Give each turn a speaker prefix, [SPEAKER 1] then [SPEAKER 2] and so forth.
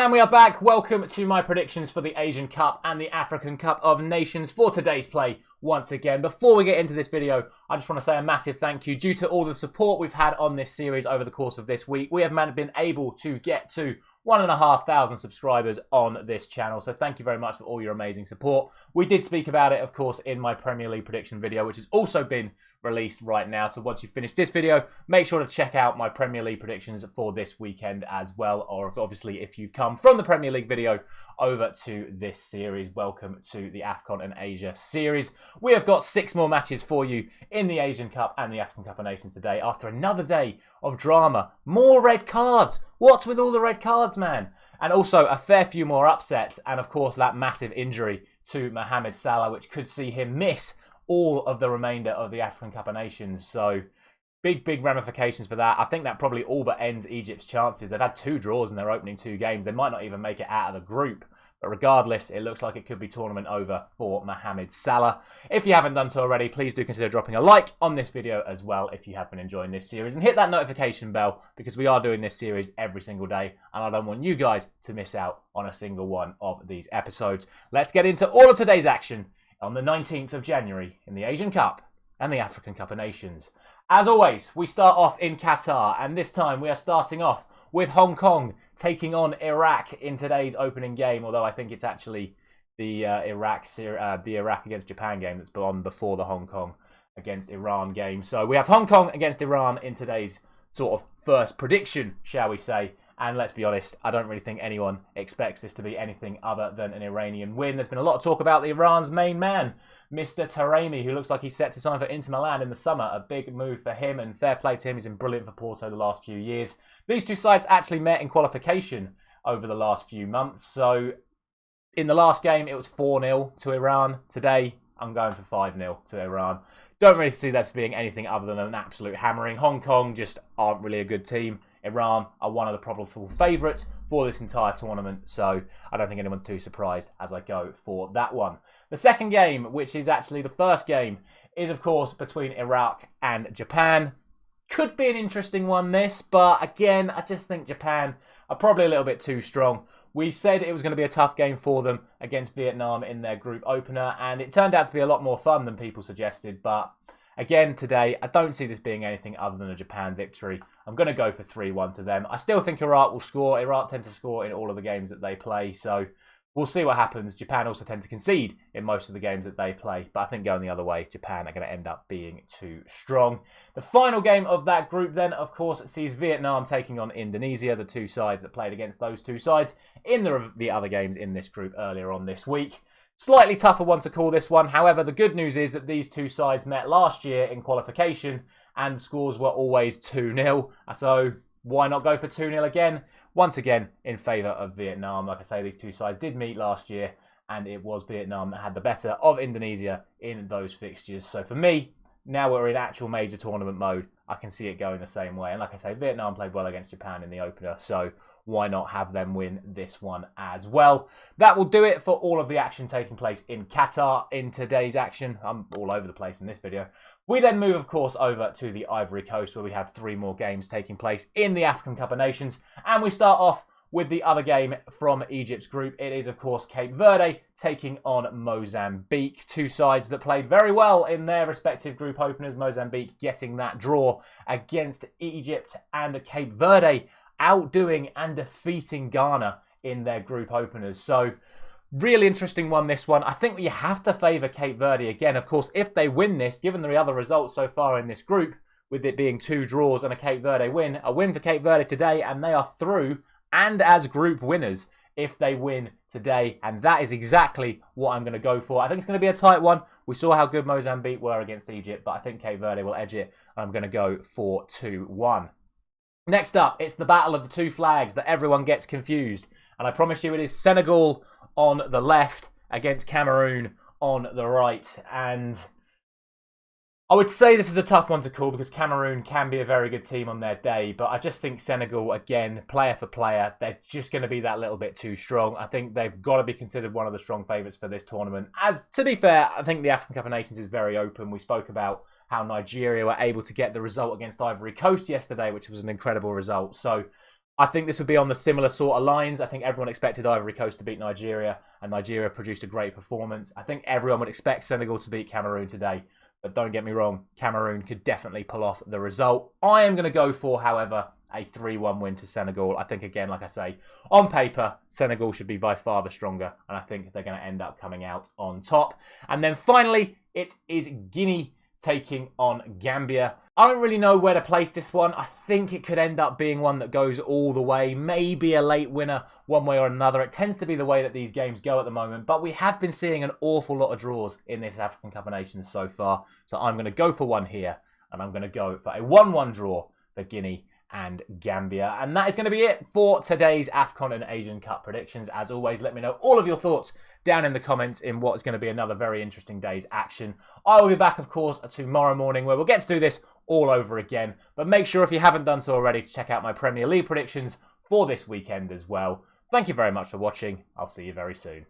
[SPEAKER 1] And we are back. Welcome to my predictions for the Asian Cup and the African Cup of Nations for today's play once again. Before we get into this video, I just want to say a massive thank you. Due to all the support we've had on this series over the course of this week, we have been able to get to 1,500 subscribers on this channel. So thank you very much for all your amazing support. We did speak about it, of course, in my Premier League prediction video, which has also been released right now. So once you've finished this video, make sure to check out my Premier League predictions for this weekend as well. Or obviously, if you've come from the Premier League video over to this series, welcome to the AFCON and Asia series. We have got 6 more matches for you in the Asian Cup and the African Cup of Nations today after another day of drama. More red cards. What's with all the red cards, man? And also a fair few more upsets. And of course, that massive injury to Mohamed Salah, which could see him miss all of the remainder of the African Cup of Nations. So big ramifications for that. I think that probably all but ends Egypt's chances. They've had 2 draws in their opening 2 games. They might not even make it out of the group. But regardless, it looks like it could be tournament over for Mohamed Salah. If you haven't done so already, please do consider dropping a like on this video as well if you have been enjoying this series. And hit that notification bell because we are doing this series every single day. And I don't want you guys to miss out on a single one of these episodes. Let's get into all of today's action on the 19th of January in the Asian Cup and the African Cup of Nations. As always, we start off in Qatar. And this time we are starting off with Hong Kong taking on Iraq in today's opening game, although I think it's actually the Iraq against Japan game that's on before the Hong Kong against Iran game. So we have Hong Kong against Iran in today's sort of first prediction, shall we say. And let's be honest, I don't really think anyone expects this to be anything other than an Iranian win. There's been a lot of talk about the Iran's main man, Mr. Taremi, who looks like he's set to sign for Inter Milan in the summer. A big move for him, and fair play to him. He's been brilliant for Porto the last few years. These two sides actually met in qualification over the last few months. So in the last game, it was 4-0 to Iran. Today, I'm going for 5-0 to Iran. Don't really see that as being anything other than an absolute hammering. Hong Kong just aren't really a good team. Iran are one of the probable favourites for this entire tournament, so I don't think anyone's too surprised as I go for that one. The second game, which is actually the first game, is of course between Iraq and Japan. Could be an interesting one, this, but again, I just think Japan are probably a little bit too strong. We said it was going to be a tough game for them against Vietnam in their group opener, and it turned out to be a lot more fun than people suggested, but again, today, I don't see this being anything other than a Japan victory. I'm going to go for 3-1 to them. I still think Iraq will score. Iraq tend to score in all of the games that they play, so we'll see what happens. Japan also tend to concede in most of the games that they play, but I think going the other way, Japan are going to end up being too strong. The final game of that group then, of course, sees Vietnam taking on Indonesia, the 2 sides that played against those 2 sides in the other games in this group earlier on this week. Slightly tougher one to call this one. However, the good news is that these 2 sides met last year in qualification and scores were always 2-0. So why not go for 2-0 again? Once again, in favour of Vietnam. Like I say, these 2 sides did meet last year and it was Vietnam that had the better of Indonesia in those fixtures. So for me, now we're in actual major tournament mode, I can see it going the same way. And like I say, Vietnam played well against Japan in the opener, so why not have them win this one as well? That will do it for all of the action taking place in Qatar in today's action. I'm all over the place in this video. We then move, of course, over to the Ivory Coast where we have 3 more games taking place in the African Cup of Nations. And we start off with the other game from Egypt's group. It is, of course, Cape Verde taking on Mozambique. 2 sides that played very well in their respective group openers. Mozambique getting that draw against Egypt, and Cape Verde outdoing and defeating Ghana in their group openers. So really interesting one, this one. I think you have to favour Cape Verde again. Of course, if they win this, given the other results so far in this group, with it being 2 draws and a Cape Verde win, a win for Cape Verde today, and they are through and as group winners if they win today. And that is exactly what I'm going to go for. I think it's going to be a tight one. We saw how good Mozambique were against Egypt, but I think Cape Verde will edge it. I'm going to go for 2-1. Next up, it's the battle of the 2 flags that everyone gets confused. And I promise you it is Senegal on the left against Cameroon on the right. And I would say this is a tough one to call because Cameroon can be a very good team on their day. But I just think Senegal, again, player for player, they're just going to be that little bit too strong. I think they've got to be considered one of the strong favourites for this tournament. As, to be fair, I think the African Cup of Nations is very open. We spoke about how Nigeria were able to get the result against Ivory Coast yesterday, which was an incredible result. So I think this would be on the similar sort of lines. I think everyone expected Ivory Coast to beat Nigeria, and Nigeria produced a great performance. I think everyone would expect Senegal to beat Cameroon today, but don't get me wrong, Cameroon could definitely pull off the result. I am going to go for, however, a 3-1 win to Senegal. I think, again, like I say, on paper, Senegal should be by far the stronger, and I think they're going to end up coming out on top. And then finally, it is Guinea taking on Gambia. I don't really know where to place this one. I think it could end up being one that goes all the way. Maybe a late winner one way or another. It tends to be the way that these games go at the moment. But we have been seeing an awful lot of draws in this African Cup of Nations so far. So I'm going to go for one here. And I'm going to go for a 1-1 draw for Guinea and Gambia. And that is going to be it for today's AFCON and Asian Cup predictions. As always, let me know all of your thoughts down in the comments in what is going to be another very interesting day's action. I will be back, of course, tomorrow morning where we'll get to do this all over again. But make sure, if you haven't done so already, to check out my Premier League predictions for this weekend as well. Thank you very much for watching. I'll see you very soon.